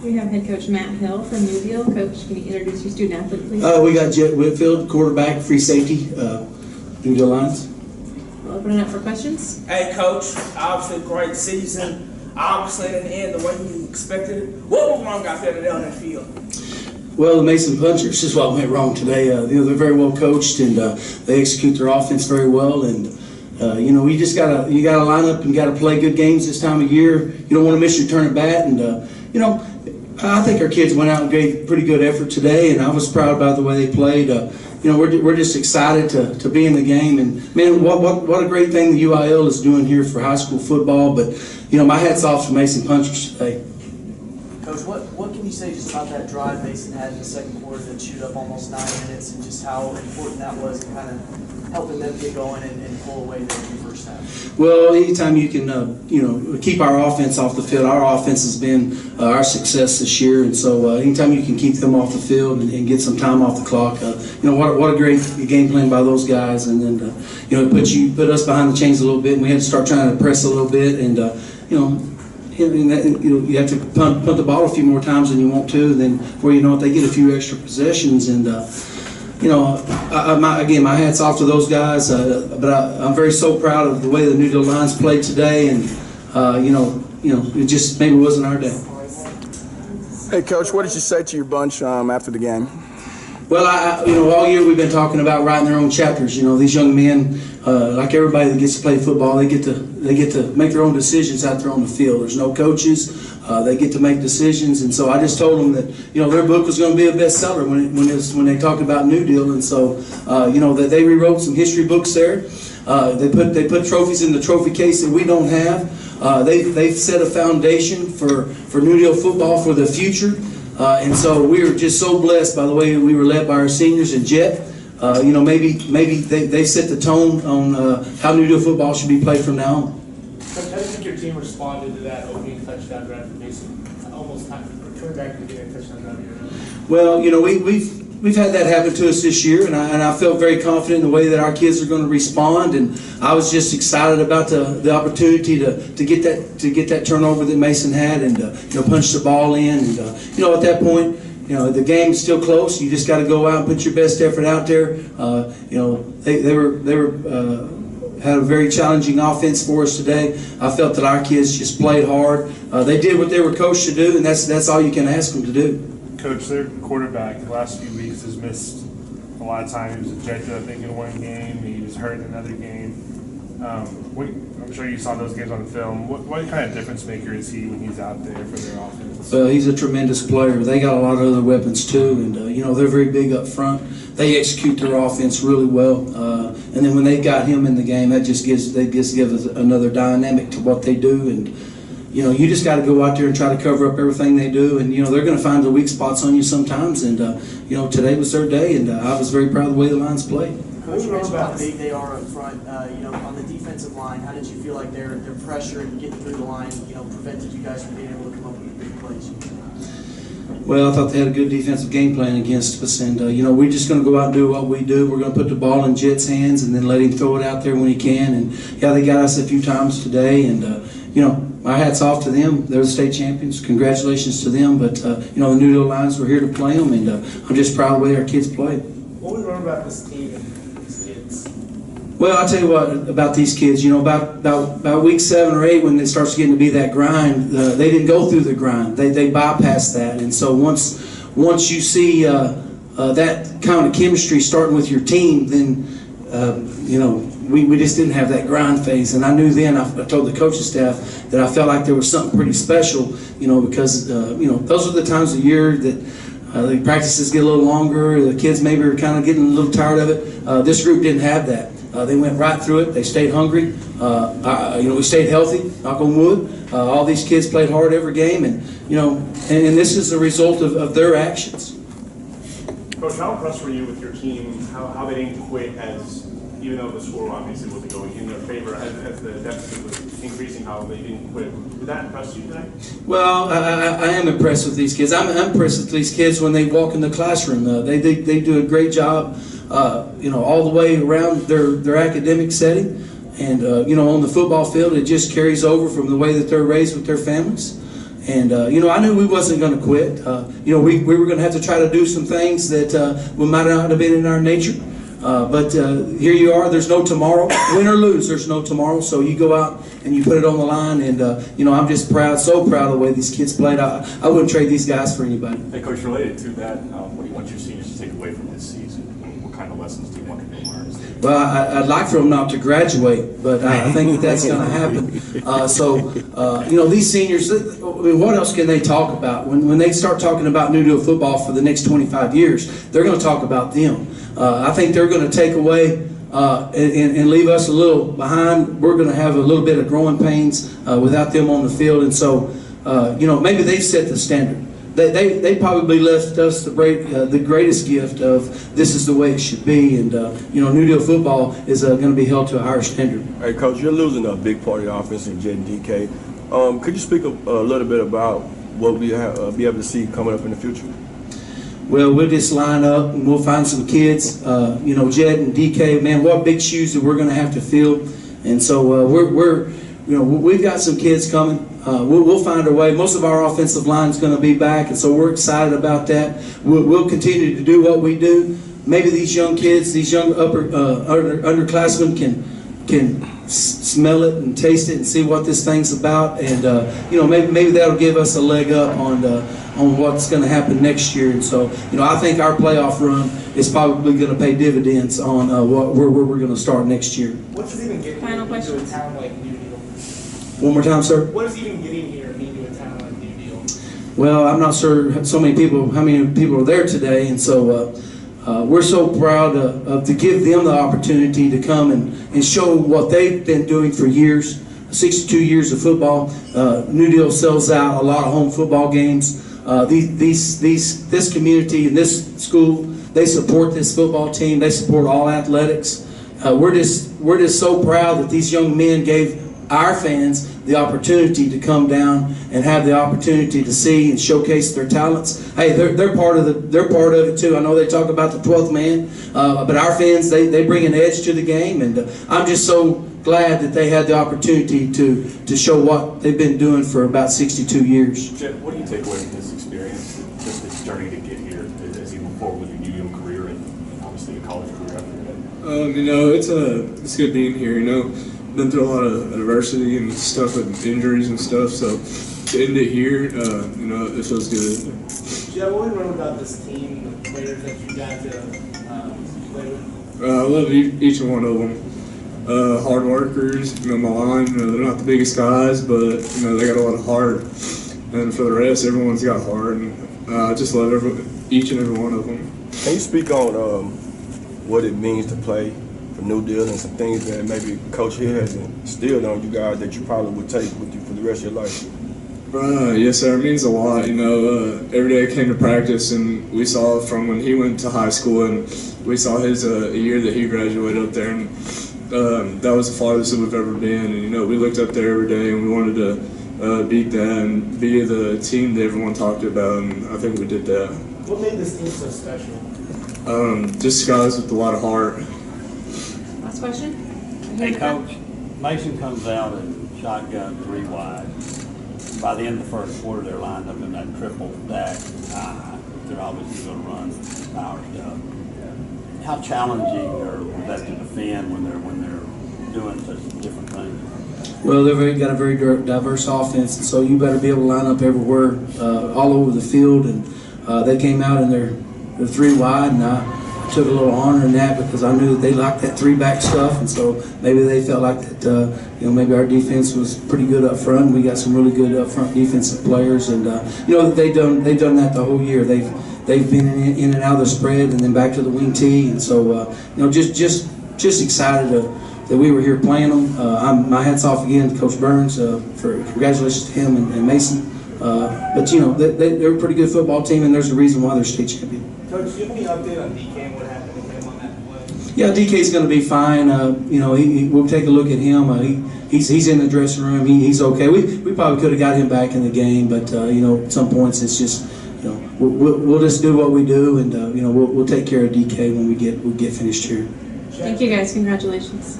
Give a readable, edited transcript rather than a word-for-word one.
We have head coach Matt Hill from New Deal. Coach, can you introduce your student athlete, please? We got Jet Whitfield, quarterback, free safety, New Deal Lions. We'll open it up for questions. Hey, Coach, obviously a great season. Obviously, in the end, the way you expected it. What was wrong out there today on that field? Well, the Mason Punchers is what went wrong today. They're very well coached, and they execute their offense very well. And you just gotta line up and gotta play good games this time of year. You don't want to miss your turn at bat, and I think our kids went out and gave pretty good effort today, and I was proud about the way they played. We're just excited to be in the game, and man, what a great thing the UIL is doing here for high school football. But my hat's off to Mason Punchers today. Coach, what can you say just about that drive Mason had in the second quarter that chewed up almost 9 minutes, and just how important that was in kind of helping them get going and pull away there in the first half? Well, anytime you can, keep our offense off the field, our offense has been our success this year, and so anytime you can keep them off the field and get some time off the clock, what a great game plan by those guys, and then put us behind the chains a little bit, and we had to start trying to press a little bit, and you have to punt the ball a few more times than you want to, and then before you know it, they get a few extra possessions, and my hat's off to those guys, but I'm so proud of the way the New Deal Lions played today, and it just maybe wasn't our day. Hey, Coach, what did you say to your bunch after the game? Well, all year we've been talking about writing their own chapters. These young men, like everybody that gets to play football, they get to make their own decisions out there on the field. There's no coaches. They get to make decisions, and so I just told them that their book was going to be a bestseller when they talk about New Deal, and so that they rewrote some history books there. They put trophies in the trophy case that we don't have. They've set a foundation for New Deal football for the future. And so we were just so blessed by the way we were led by our seniors and Jet. Maybe they set the tone on how New Deal football should be played from now on. How do you think your team responded to that opening touchdown drive for Mason? Almost time to turn back and get a touchdown drive. Well, we've had that happen to us this year, and I felt very confident in the way that our kids are going to respond, and I was just excited about the opportunity to get that turnover that Mason had, and punch the ball in, and at that point, the game is still close. You just got to go out and put your best effort out there. They had a very challenging offense for us today. I felt that our kids just played hard. They did what they were coached to do, and that's all you can ask them to do. Coach, their quarterback the last few weeks has missed a lot of time. He was ejected, I think, in one game. He was hurt in another game. I'm sure you saw those games on film. What kind of difference maker is he when he's out there for their offense? He's a tremendous player. They got a lot of other weapons too, and they're very big up front. They execute their offense really well, and then when they got him in the game, that just gives us another dynamic to what they do, and you just got to go out there and try to cover up everything they do, and they're going to find the weak spots on you sometimes, and today was their day, and I was very proud of the way the Lions played. Coach, you mentioned how big they are up front. On the defensive line, how did you feel like their pressure and getting through the line, prevented you guys from being able to come up with big plays? Well, I thought they had a good defensive game plan against us, and we're just going to go out and do what we do. We're going to put the ball in Jet's hands and then let him throw it out there when he can. And they got us a few times today, and my hat's off to them. They're the state champions. Congratulations to them. But the New Deal Lions were here to play them, and I'm just proud of the way our kids played. What was wrong about this team and these kids? Well, I'll tell you what about these kids. About week 7 or 8, when it starts getting to be that grind, they didn't go through the grind. They bypassed that, and so once you see that kind of chemistry starting with your team, then we just didn't have that grind phase. And I knew then. I told the coaching staff that I felt like there was something pretty special, because those are the times of year that. The practices get a little longer. The kids maybe are kind of getting a little tired of it. This group didn't have that. They went right through it. They stayed hungry. We stayed healthy. Knock on wood. All these kids played hard every game, and and this is a result of their actions. Coach, how impressed were you with your team? How they didn't quit even though the score obviously wasn't going in their favor, as the deficit was increasing, how they didn't quit. Did that impress you today? Well, I am impressed with these kids. I'm impressed with these kids when they walk in the classroom. They do a great job, all the way around their academic setting. And, on the football field, it just carries over from the way that they're raised with their families. And you know, I knew we wasn't going to quit. You know, we were going to have to try to do some things that we might not have been in our nature. But here you are. There's no tomorrow. Win or lose, there's no tomorrow. So you go out and you put it on the line. And you know, I'm just proud, so proud of the way these kids played. I wouldn't trade these guys for anybody. Hey, Coach, related to that, what do you want your seniors to take away from this season? What kind of lessons do you want them to learn? Well, I'd like for them not to graduate, but I think that's going to happen. So, you know, these seniors, I mean, what else can they talk about? When they start talking about New Deal football for the next 25 years, they're going to talk about them. I think they're going to take away and leave us a little behind. We're going to have a little bit of growing pains without them on the field. And so, you know, maybe they've set the standard. They probably left us the greatest gift of this is the way it should be, and you know, New Deal football is going to be held to a higher standard. Hey, Coach, you're losing a big part of the offense in Jet and DK. Could you speak a little bit about what we be able to see coming up in the future? Well, we'll just line up and we'll find some kids. You know, Jet and DK, man, what big shoes that we're going to have to fill, and so you know, we've got some kids coming. We'll find a way. Most of our offensive line is going to be back, and so we're excited about that. We'll continue to do what we do. Maybe these young kids, these young underclassmen can smell it and taste it and see what this thing's about, and you know, maybe that'll give us a leg up on what's going to happen next year. And so, you know, I think our playoff run is probably going to pay dividends on where we're going to start next year. What does even getting Final into a questions? town like New Deal? One more time, sir. What does even getting here mean to a town like New Deal? Well, I'm not sure how many people are there today, and so we're so proud to give them the opportunity to come and show what they've been doing for years, 62 years of football. New Deal sells out a lot of home football games. This community and this school, they support this football team. They support all athletics. We're just so proud that these young men gave our fans the opportunity to come down and have the opportunity to see and showcase their talents. Hey, they're part of it too. I know they talk about the 12th man, but our fans, they bring an edge to the game, and I'm just so glad that they had the opportunity to show what they've been doing for about 62 years. Jet, what do you take away from this experience, just this journey to get here, as you move forward with your New Deal career and obviously a college career after that? You know, it's good being here. You know, been through a lot of adversity and stuff with injuries and stuff. So to end it here, you know, it feels good. Yeah, what do you remember about this team, the players that you got to play with? I love each and one of them. Hard workers. You know, my line. You know, they're not the biggest guys, but you know, they got a lot of heart. And for the rest, everyone's got heart. And I just love each and every one of them. Can you speak on what it means to play for New Deal and some things that maybe Coach Hill has instilled on you guys that you probably would take with you for the rest of your life? Yes, sir. It means a lot. You know, every day I came to practice, and we saw from when he went to high school, and we saw his year that he graduated up there, and that was the farthest that we've ever been. And you know, we looked up there every day, and we wanted to beat that and be the team that everyone talked about, and I think we did that. What made this team so special? Just guys with a lot of heart. Last question? Hey, Coach, Mason comes out and shotgun 3 wide. By the end of the first quarter, they're lined up in that triple stack. They're obviously going to run power stuff. How challenging was that to defend when they're doing such different things? Well, they've got a very diverse offense, and so you better be able to line up everywhere, all over the field. And they came out in their 3 wide, and I took a little honor in that because I knew that they liked that 3-back stuff, and so maybe they felt like that. You know, maybe our defense was pretty good up front. We got some really good up front defensive players, and you know, they've done that the whole year. They've been in and out of the spread, and then back to the wing tee, and so you know, just excited that we were here playing them. My hats off again to Coach Burns for congratulations to him and Mason. But you know, they're a pretty good football team, and there's a reason why they're state champion. Coach, do you have any update on DK and what happened with him on that play? Yeah, DK's going to be fine. You know, we'll take a look at him. He's in the dressing room. He's okay. We probably could have got him back in the game, but you know, at some points it's just, you know, we'll just do what we do, and you know, we'll take care of DK when we get finished here. Thank you guys. Congratulations.